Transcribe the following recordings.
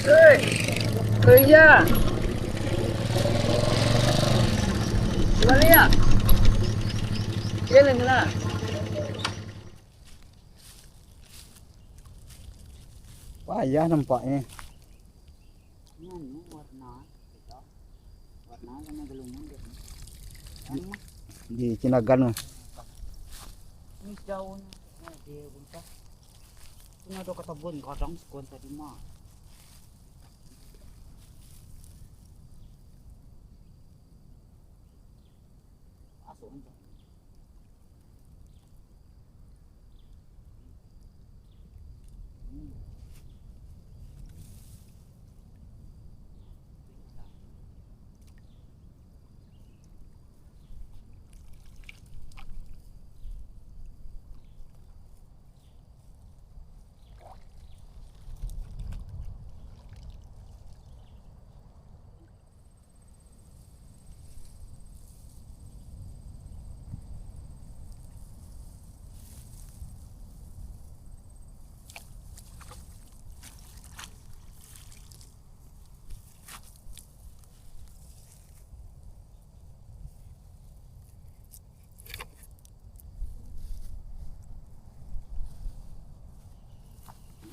Hei, kerja. Gimana ya? Jalan lah. Payah nampaknya. Ini warna, warna sama gelungan dia. Di Cinagan. Ini daun, dia buntah. Ini ada ketebun kadang sekon tadi mah. Masuk aja.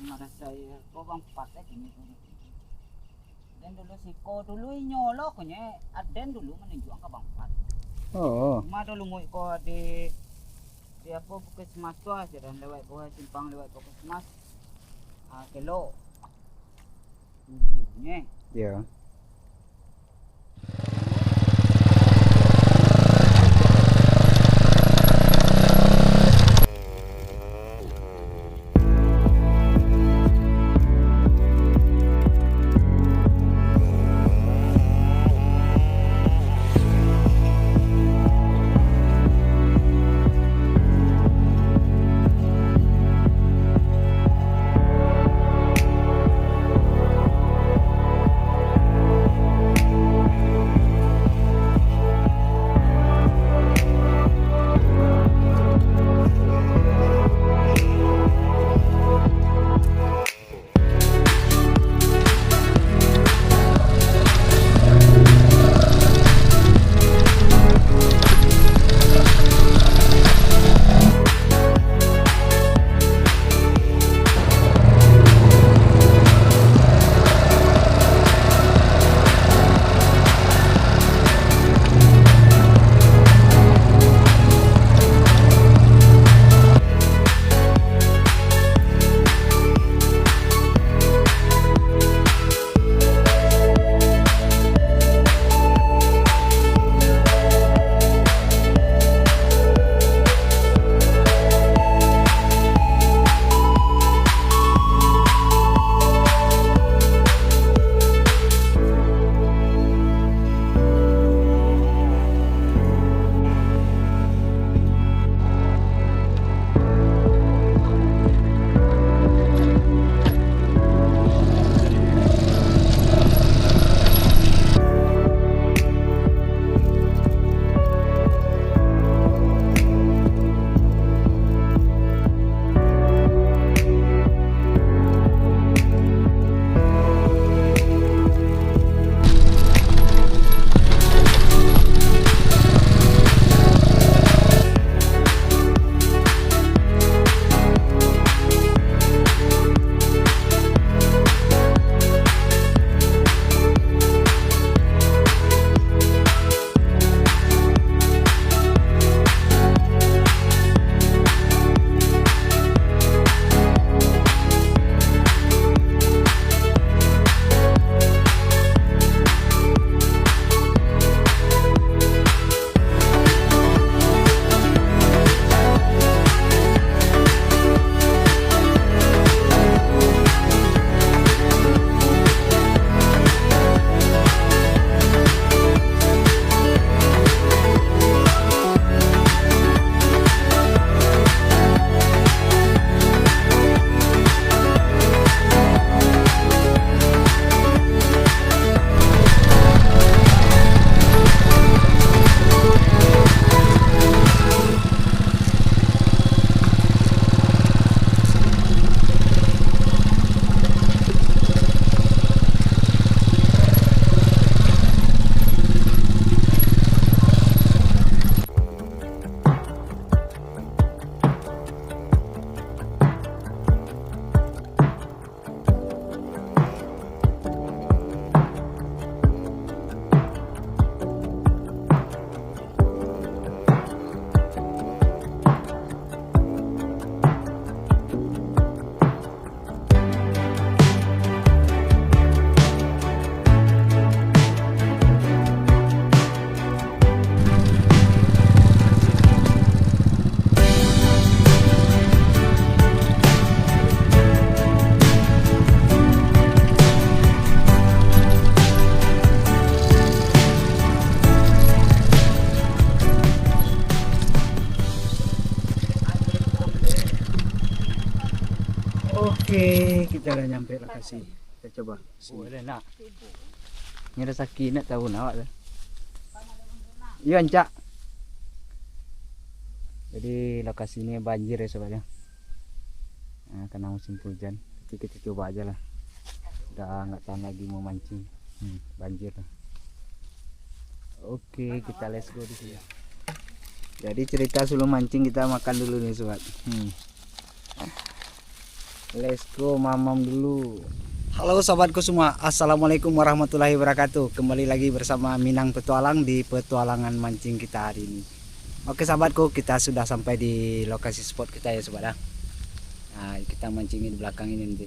Ada saya kok bang pakai gini dan dulu si ko dulu nyolok nya aden dulu menunjuk ke bang pat Oh, cuma dulu mau ko di apa puskesmas tuh aja dan lewat bawah simpang lewat puskesmas kilo dulunya ya. Oke, kita udah nyampe lokasi. Kita coba. Boleh nak. Ini ada sakit nak tahu nak tu. Iya Encak. Jadi lokasi ini banjir ya sobatnya. Nah, karena musim hujan. Tapi kita coba aja lah. Udah nggak tahan lagi mau mancing. Banjir lah. Oke, kita let's go di sini. Jadi cerita sebelum mancing kita makan dulu nih sobat. Let's go mamam dulu. Halo sobatku semua, assalamualaikum warahmatullahi wabarakatuh. Kembali lagi bersama Minang Petualang di petualangan mancing kita hari ini. Oke sahabatku, kita sudah sampai di lokasi spot kita ya sobat. Nah, kita mancingin di belakang ini nanti.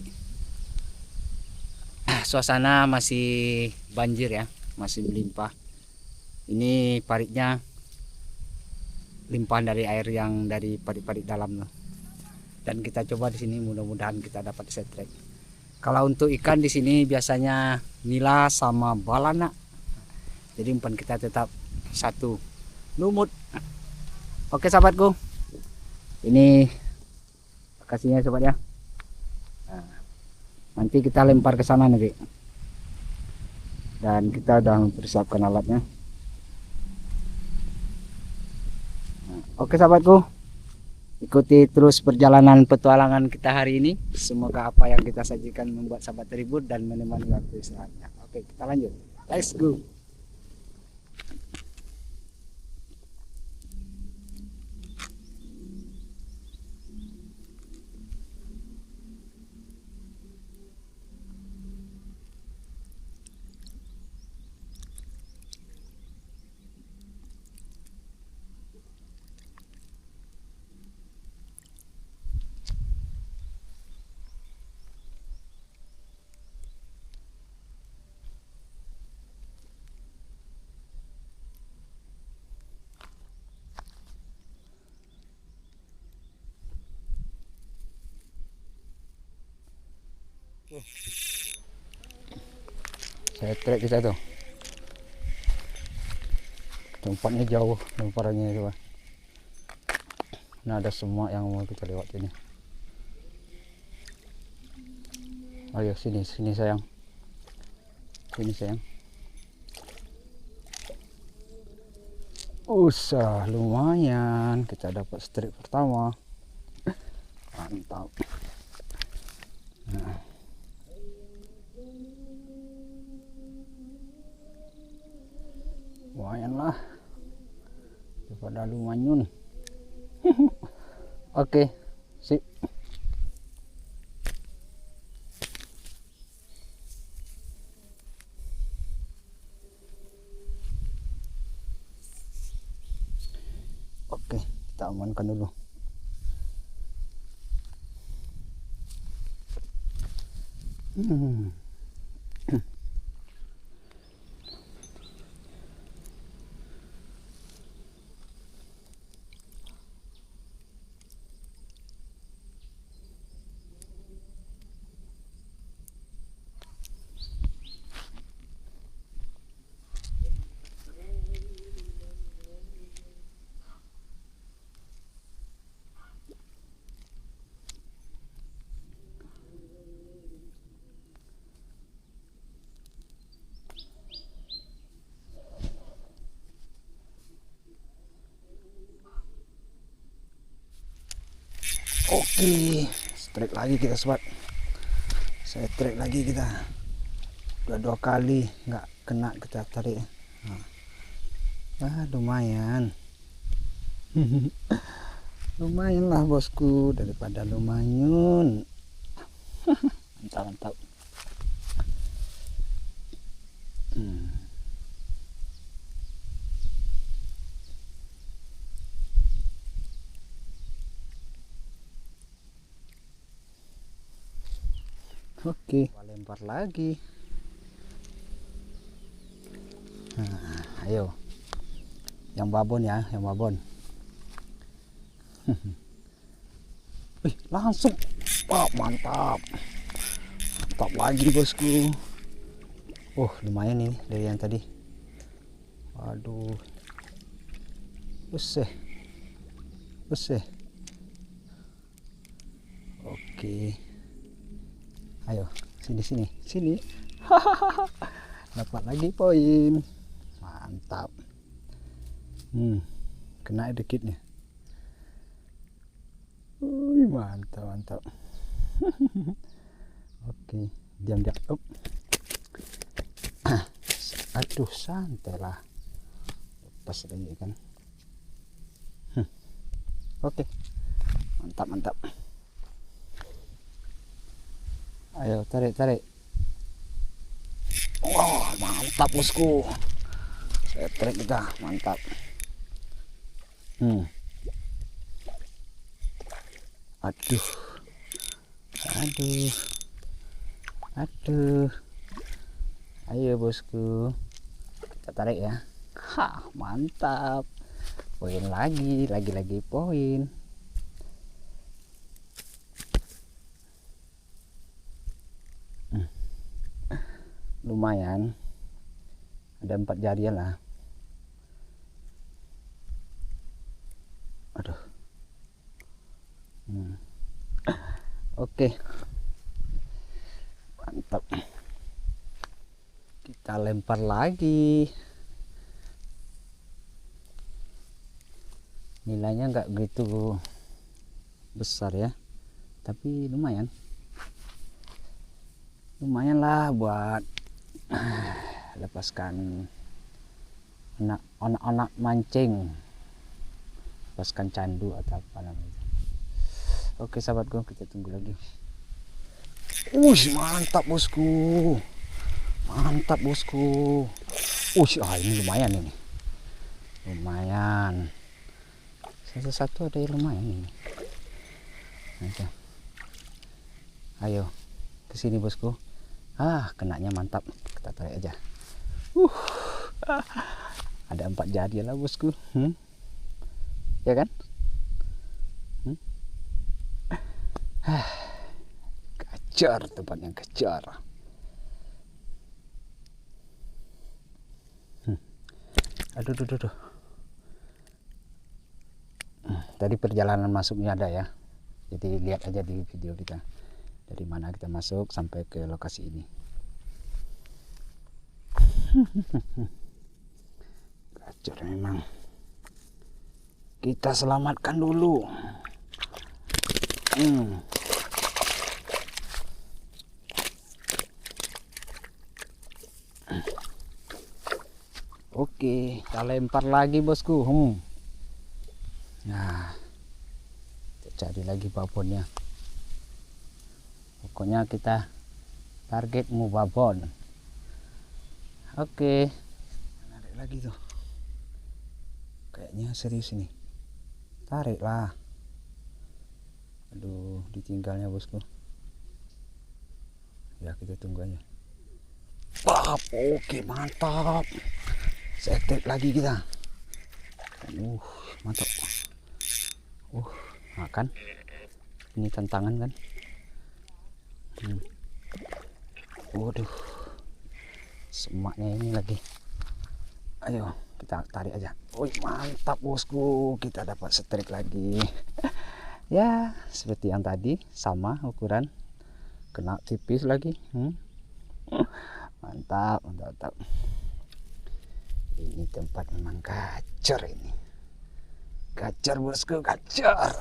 Suasana masih banjir ya, masih melimpah. Ini paritnya limpahan dari air yang dari parit-parit dalam loh. Dan kita coba di sini, mudah-mudahan kita dapat setrek. Kalau untuk ikan di sini biasanya nila sama balana. Jadi umpan kita tetap satu, lumut. Oke sahabatku, ini lokasinya sobat ya. Nah, nanti kita lempar ke sana nanti. Dan kita udah mempersiapkan alatnya. Oke sahabatku, ikuti terus perjalanan petualangan kita hari ini. Semoga apa yang kita sajikan membuat sahabat terhibur dan menemani waktu istirahatnya. Oke, kita lanjut. Let's go. Saya trek kita tuh. Tempatnya jauh lemparannya itu. Nah, ada semua yang mau kita lewat ini. Ayo sini sayang. Sini sayang. Usah lumayan, kita dapat strike pertama. Mantap. Nah. Lumayan lah daripada lumanyun. Oke, sip. Oke, kita amankan dulu. Oke, strike lagi kita sobat. Saya strike lagi kita. Udah 2 kali nggak kena kita tarik. Nah, lumayan. Lumayan lah bosku, daripada lumayan. Mantap. Oke, lempar lagi. Nah, ayo, yang babon ya, yang babon. Wih, langsung, wah mantap lagi bosku. Oh, lumayan ini dari yang tadi. Waduh, buset. Oke. Ayo, sini. Dapat lagi poin. Mantap. Kena dikitnya. Mantap. Oke, diam. Aduh, santai lah. Lepas lagi kan. Oke. Mantap. Ayo, tarik. Wah, mantap bosku. Setrek kita, mantap. Aduh. Ayo bosku, kita tarik ya. Mantap. Poin lagi poin. Lumayan, ada 4 jarian lah. Aduh. Oke, mantap. Kita lempar lagi. Nilainya nggak begitu besar ya, tapi lumayan lah buat lepaskan anak-anak mancing, lepaskan candu atau apa namanya. Oke sahabatku, kita tunggu lagi. Mantap bosku. Ini lumayan. Satu ada yang lumayan ini. Ayo kesini bosku. Kenanya mantap. Kita tarik aja. Ada 4 jadi lah bosku. Ya kan? Kejar, tempatnya kejar. Aduh. Tadi perjalanan masuknya ada ya. Jadi lihat aja di video kita. Dari mana kita masuk sampai ke lokasi ini. Gacor memang. Kita selamatkan dulu. Oke, kita lempar lagi bosku. Nah, kita cari lagi babonnya. Pokoknya kita target mau babon. Oke, tarik lagi tuh. Kayaknya serius ini. Tarik lah. Aduh, ditinggalnya bosku. Ya kita tunggu aja. Oke mantap. Setek lagi kita. Mantap. Makan. Ini tantangan kan. Waduh, semaknya ini lagi. Ayo kita tarik aja. Mantap bosku, kita dapat setrik lagi. Ya seperti yang tadi, sama ukuran, kena tipis lagi. Mantap. Ini tempat memang gacor ini. Gacor bosku, gacor.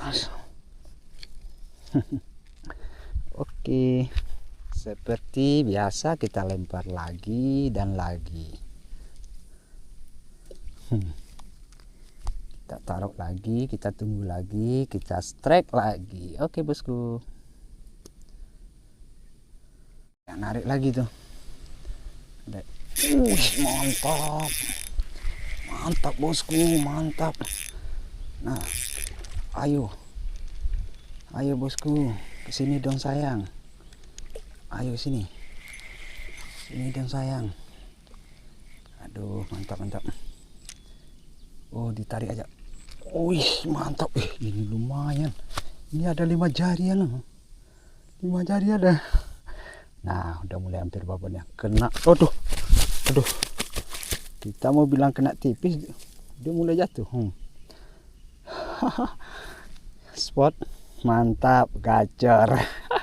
Oke, seperti biasa kita lempar lagi dan lagi. Kita taruh lagi, kita tunggu lagi, kita strike lagi. Oke bosku. Ya, narik lagi tuh. Mantap bosku, mantap. Nah, ayo bosku, kesini dong sayang. Ayo sini dong sayang. Aduh, mantap. Ditarik aja. Mantap. Ini lumayan. Ini ada 5 jarian loh. 5 jari ada. Nah, udah mulai hampir babonnya. Kena. Aduh. Kita mau bilang kena tipis, dia mulai jatuh. Spot. Mantap, gacor.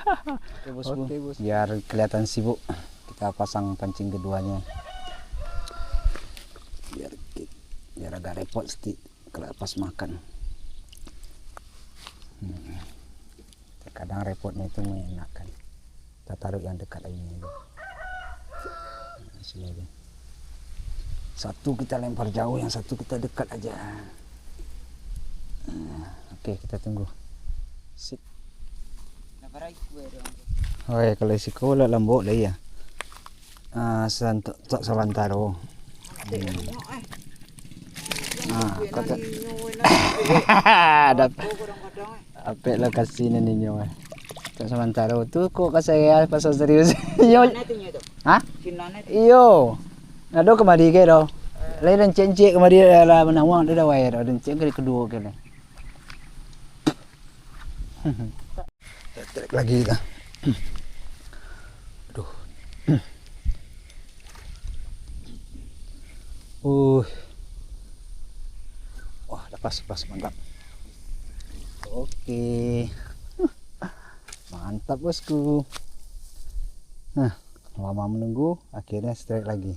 Oke bosku. Oke, bos. Biar kelihatan sibuk, kita pasang pancing keduanya. Biar agak repot sedikit kalau pas makan. Kadang repotnya itu menyenangkan. Kita taruh yang dekat ini. Sini aja. Satu kita lempar jauh, yang satu kita dekat aja. Oke, kita tunggu. Sip. Oh ya, kalau si kau lah lembut lah ya. Tak salantaro. Kata. Ada. Apa lokasi ninyo? Tak salantaro tu kok kasaya pasal serius. Yo. Hah? Iyo. Nado kemari ke do. Lain dan cencik kemari lah menawang dah wae do. Dan cencik kedua ke ni. Tarik lagi dah. Aduh. Wah, lepas mantap. Oke. Mantap bosku. Nah, lama menunggu, akhirnya strike lagi.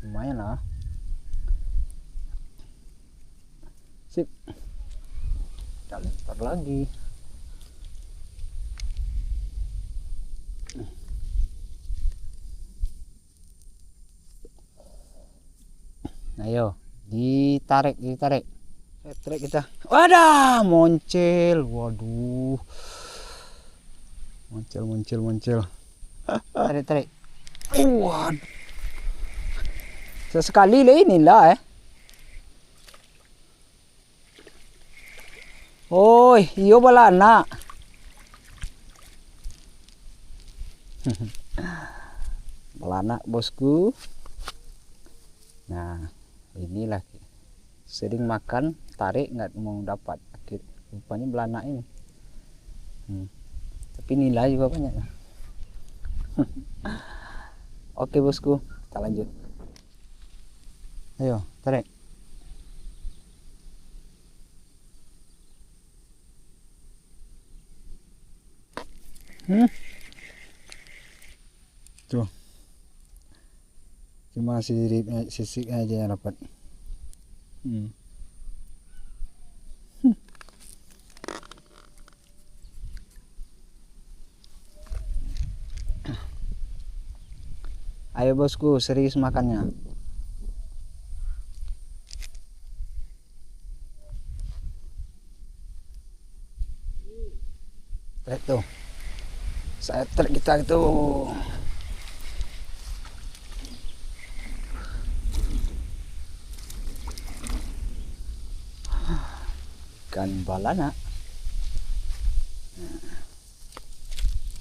Lumayan lah. Sip. Kita lempar lagi. Ayo, ditarik. Tarik kita. Wadah, moncel. Waduh. Moncel. Tarik. Waduh. Sesekali lah inilah Oi, iyo balana. Balana bosku. Nah, inilah sering makan, tarik nggak mau dapat. Rupanya belana ini. Tapi nilai juga banyak. Oke bosku, kita lanjut. Ayo, tarik. Tuh. Cuma sisik aja yang dapat. Ayo bosku, serius makannya. Lihat tuh. Saya kita itu. Ikan balana.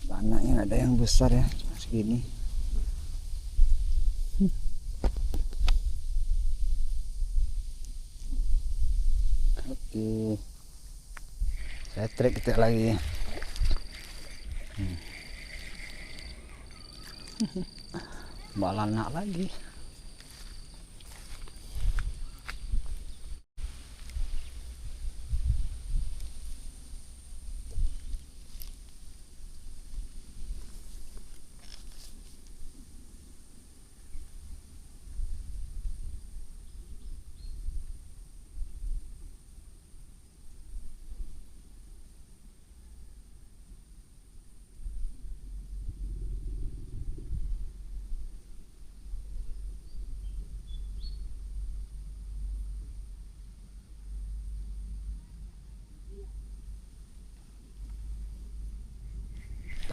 Balananya ada yang besar ya, cuma segini. Oke. Saya trek kita lagi. Balana lagi.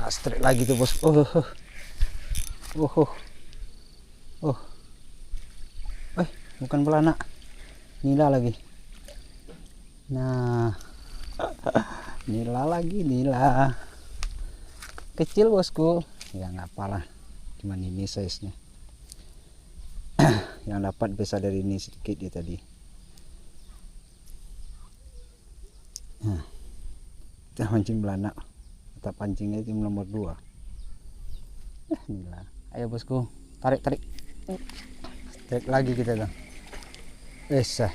Strike lagi tuh bos. Bukan belana, nila lagi. Nah, nila kecil bosku. Ya nggak apalah, cuman ini size nya. Yang dapat bisa dari ini sedikit dia tadi. Nah, kita mancing belana. Kita pancingnya tim nomor 2. Nila. Ayo bosku, tarik. Tarik lagi kita dong. Esa.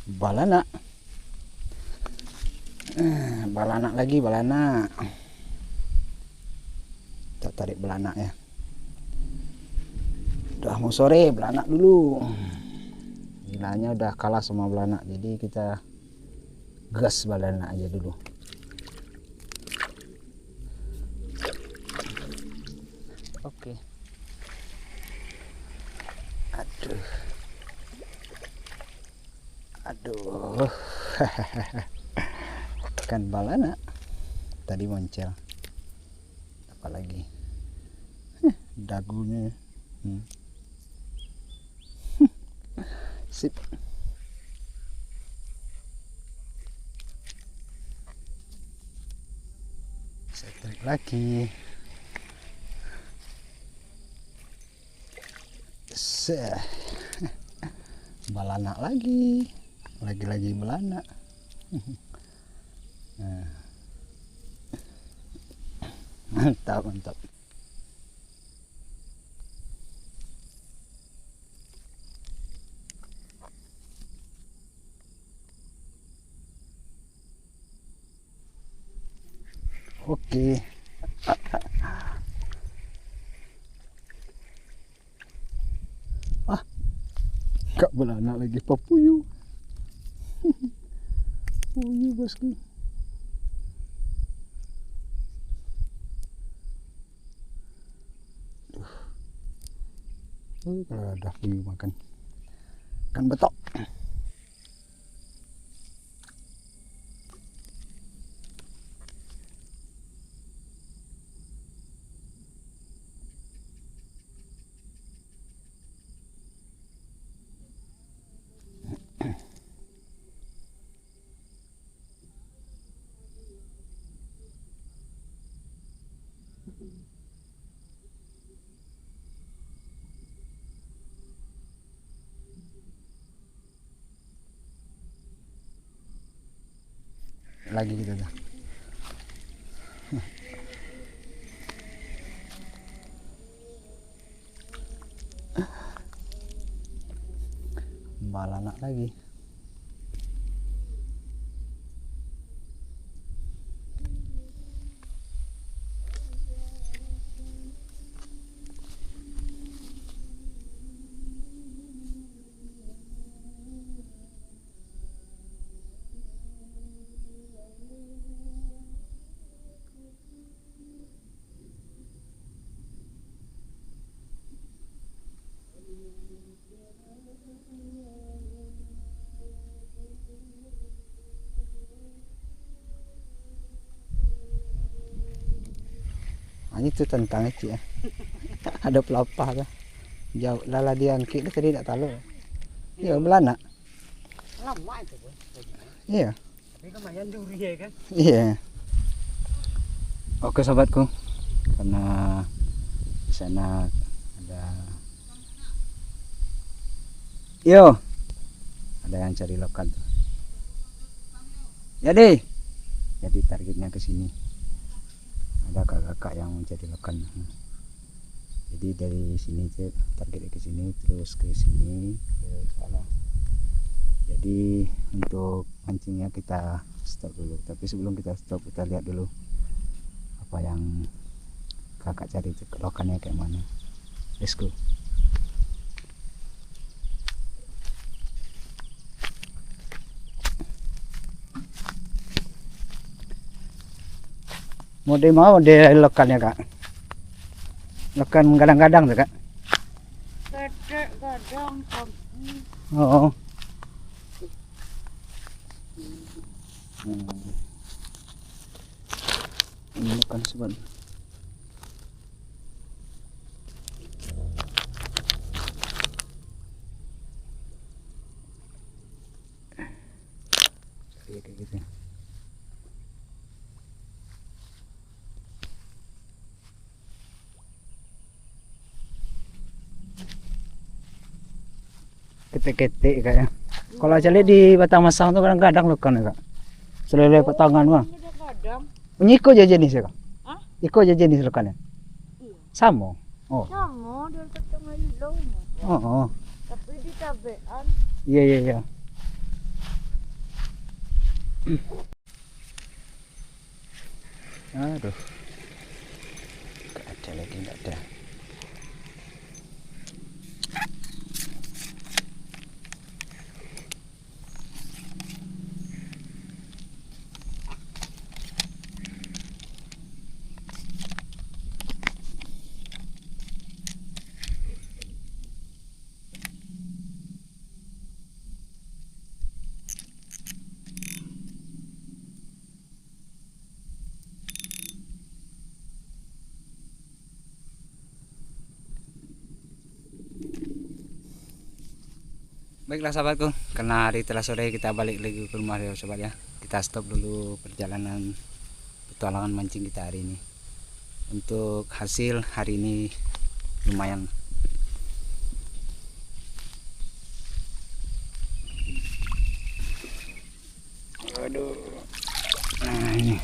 Balanak. Balanak lagi, balanak. Kita tarik belanak ya. Udah mau sore, belanak dulu. Gilanya udah kalah sama belanak, jadi kita gas balanak aja dulu. Oke. Aduh. Aduh. Ikan balanak tadi moncel. Apalagi dagunya. Sip. Saya tarik lagi. Balanak lagi. Lagi-lagi balanak. Nah. Mantap, mantap. Oke. Gak belanak lagi, papuyu. Papuyu bosku. Kalau ada puyuh makan ikan betok. Lagi kita dah. Balanak lagi. Itu tentang itu ya. Ada pelapah kan. Jauh lala dia angkit tadi tak tahu. Iya belanak. Lama itu bos. Iya. Tapi lumayan duri ya kan. Iya. Oke sobatku. Karena di sana ada ada yang cari lokan tuh. Jadi targetnya ke sini. Ada kakak-kakak yang mencari lokan. Jadi dari sini targetnya ke sini, terus ke sini, ke sana. Jadi untuk mancingnya kita stop dulu. Tapi sebelum kita stop, kita lihat dulu apa yang kakak cari lokannya kayak mana. Let's go. Mode mau de lokannya kak? Lokan gadang-gadang tuh kak? Gadang. Oh. Ini lokan sobat. Kayak gitu. Ketek-ketek kayaknya. Kalau cari di Batang Masang tuh kadang-kadang lokan ya kak. Selele patangan mah. Nyiko aja jenis ya kak? Hah? Iko aja jenis lokannya? Iya. Sama? Oh. Sama, dia ketemu di laut. Oh. Tapi di tabean Iya iya iya. Aduh. Gak ada lagi, gak ada. Baiklah sahabatku, karena hari telah sore kita balik lagi ke rumah ya sobat ya. Kita stop dulu perjalanan petualangan mancing kita hari ini. Untuk hasil hari ini lumayan. Aduh. Nah ini.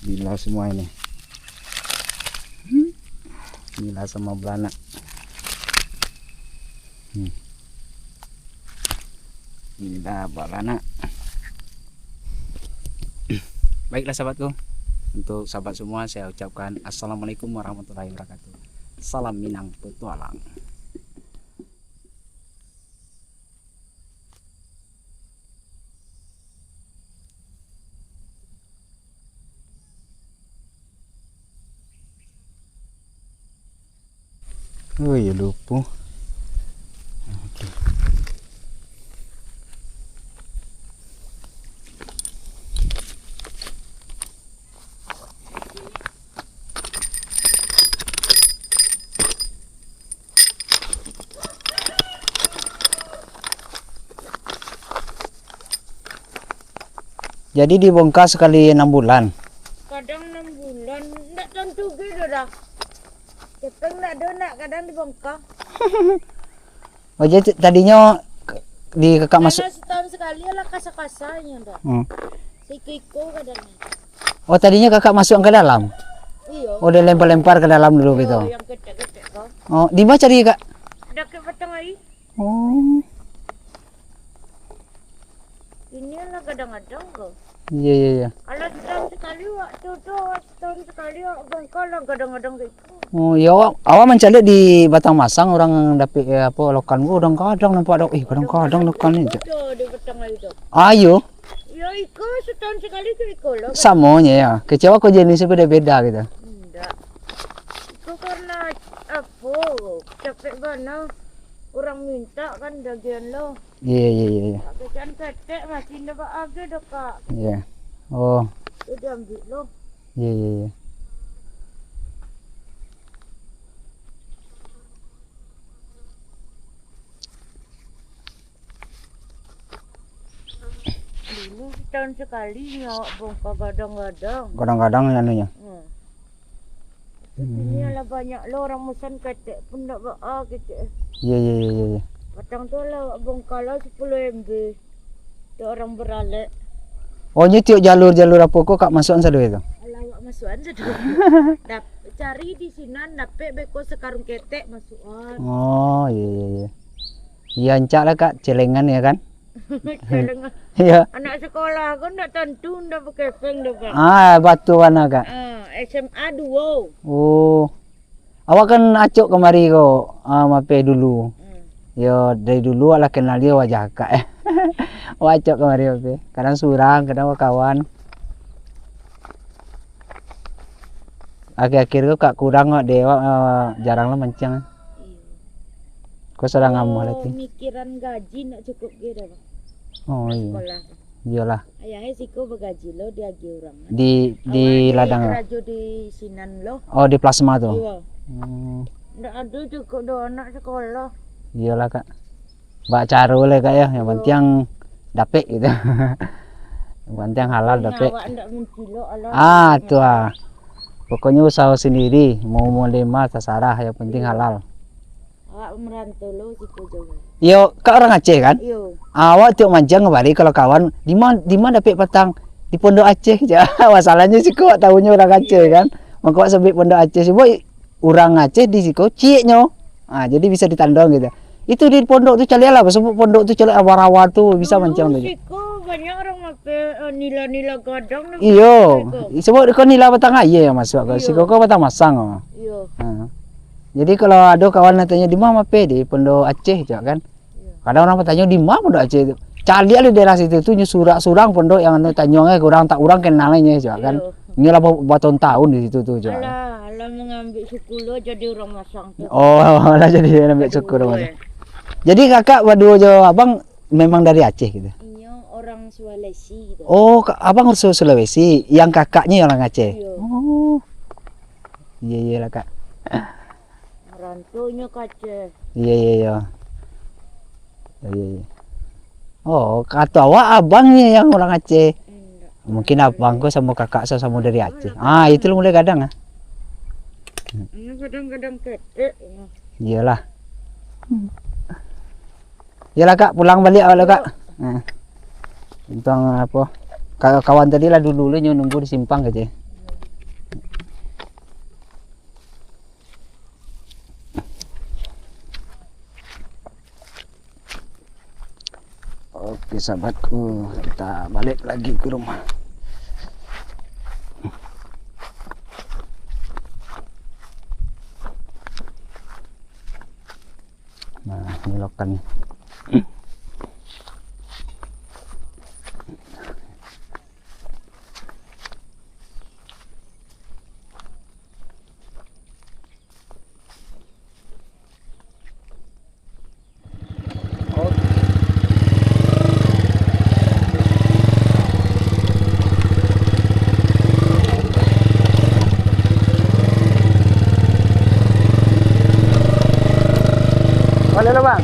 Gila semua ini. Gila sama belanak. Gila belanak. Baiklah sahabatku, untuk sahabat semua saya ucapkan assalamualaikum warahmatullahi wabarakatuh. Salam Minang petualang. Oh ya lupa. Oke. Jadi dibongkar sekali 6 bulan. Kadang 6 bulan, enggak tentu gitu dah. Cepeng enggak ada, nak kadang dibongkar. Oh jadi tadinya di kakak masuk. Karena setahun sekali lah kasar-kasarnya dah. Si Kiko kadang. Oh tadinya kakak masuk ke dalam. Iya. Oh dia lempar-lempar ke dalam dulu gitu. Yang ketek-ketek kau. Oh di mana cari kak? Ada ke batang air. Oh Ini lah kadang-kadang kau. iya iya iya. Kalau setahun sekali waktu tu, setahun sekali bongkar lah kadang-kadang gitu. Oh ya awak mencari di Batang Masang orang dapat apa lokan gua kadang-kadang nampak ada kadang-kadang lokan ni. Ada di batang air tu. Ayo Ya Iko setahun sekali ke Iko lah. samanya ya. Kecewa kok jenisnya beda-beda gitu. Enggak. Itu karena apa? Capek mana? Orang minta kan dagian lo. Iya iya iya iya. Kecan ketek masih dapat agak dah kak. Iya. Oh Itu diambil lo. iya iya iya. Dulu setahun sekali nyawa bongkar kadang-kadang. Kadang-kadang anunya. Ini lah banyak lo orang musan ketek pun tak bawa ketek. Iya iya iya iya. Patang tu lah bongkar lah 10 MB. Tu orang beralek. Oh ini tiuk jalur-jalur apa kok kak masukan sadu itu? Lawak masukan sedih. Cari di sinan dapat beko sekarung ketek masukan. Oh iya iya iya. Iya encak lah kak celengan ya kan? Celengan. Iya. Anak sekolah kan tak tentu ndak berkepeng dah kan. Ah batu mana kak? SMA 2. Oh. Awak kan acuk kemari kok mape dulu. Yo dari dulu ala kenal dia wajah kak Awak acuk kemari mape. Kadang surang, kadang kawan. Akhir-akhir kok kak kurang kok dewa jarang lah mancing. Kau sedang ngamu lagi. Mikiran gaji nak cukup gitu bang. Oh iya. Sekolah. Iyalah. Ayahnya siko bergaji lo dia gaji orang. Di ladang. Rajo di sinan lo. Oh di plasma tuh. Iya. Hmm. Ndak ada cukup do anak sekolah. Iyalah kak. Mbak caro lah kak ya. Yang penting dapet gitu. Yang penting halal dapet. Awak ndak mencilo Allah. Ah tuh ah. Pokoknya usaha sendiri. Mau lima terserah. Yang penting halal. Awak merantau lo siko juga. Yo kak orang Aceh kan? Iyo. Awak tiap mancing kembali kalau kawan di mana dapet petang di Pondok Aceh aja. Masalahnya sih kok tahunya orang Aceh kan. Maka sebut Pondok Aceh sih boy orang Aceh di siko cieknya. Ah jadi bisa ditandong gitu. Itu di pondok tuh cari lah, sebut pondok tuh cari rawa tuh bisa mancing tuh. Siko banyak orang pakai nila-nila gadang. Iyo, sebut kau nila batang aye yang masuk kau, Iya. si kau batang masang. Oh. Iya. Nah. Jadi kalau ada kawan tanya di mana pe di pondok Aceh juga kan. Kadang orang bertanya di mana pondok Aceh itu. Cari ada daerah situ tuh surang pondok yang anu tanyongnya kurang tak urang kenalnya juga kan. Ini lah bertahun-tahun di situ tuh juga. Alah mengambil suku lo jadi orang masang tuh. Oh, lah jadi ambil syukur mana. Jadi kakak berdua jo abang memang dari Aceh gitu. Iya orang Sulawesi gitu. Oh, abang urus Sulawesi, yang kakaknya orang Aceh. Iya. Oh. Iya iya lah kak. Rantunya kace. Iya iya iya. Iya iya. Oh, kata awak abangnya yang orang Aceh. Enggak. Mungkin abangku sama kakak saya sama dari Aceh. Ah, itu lu mulai kadang ah. Ini kadang-kadang ketek. Iyalah. Iyalah kak, pulang balik awal kak. Nah. Tentang apa? Kawan tadi lah dulu nunggu di simpang aja. Oke sahabatku, kita balik lagi ke rumah. Nah, ini lokannya. Boleh lo bang?